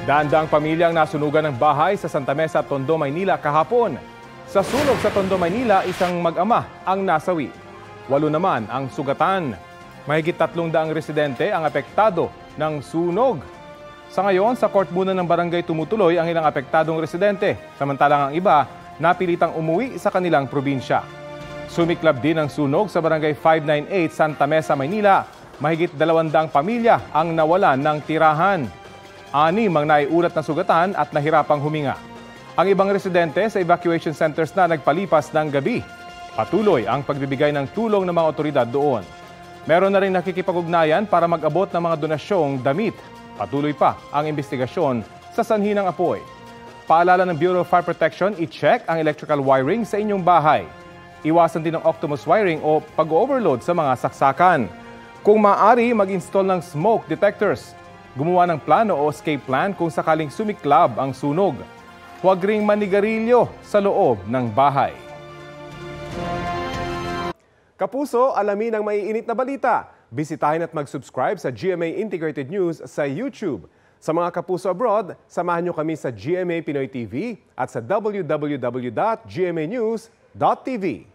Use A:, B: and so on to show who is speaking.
A: Daan-daang pamilyang nasunugan ng bahay sa Santa Mesa, Tondo, Maynila kahapon. Sa sunog sa Tondo, Maynila, isang mag-ama ang nasawi. 8 naman ang sugatan. Mahigit 300 residente ang apektado ng sunog. Sa ngayon, sa court muna ng barangay tumutuloy ang ilang apektadong residente, samantalang ang iba napilitang umuwi sa kanilang probinsya. Sumiklab din ang sunog sa barangay 598 Santa Mesa, Maynila. Mahigit 200 pamilya ang nawalan ng tirahan. 6 ang naiulat na sugatan at nahirapang huminga. Ang ibang residente sa evacuation centers na nagpalipas ng gabi. Patuloy ang pagbibigay ng tulong ng mga otoridad doon. Meron na rin nakikipag-ugnayan para mag-abot ng mga donasyong damit. Patuloy pa ang investigasyon sa sanhi ng apoy. Paalala ng Bureau of Fire Protection, i-check ang electrical wiring sa inyong bahay. Iwasan din ang octopus wiring o pag-overload sa mga saksakan. Kung maaari, mag-install ng smoke detectors. Gumawa ng plano o escape plan kung sakaling sumiklab ang sunog. Huwag ring manigarilyo sa loob ng bahay. Kapuso, alamin ang maiinit na balita. Bisitahin at mag-subscribe sa GMA Integrated News sa YouTube. Sa mga kapuso abroad, samahan niyo kami sa GMA Pinoy TV at sa www.gmanews.tv.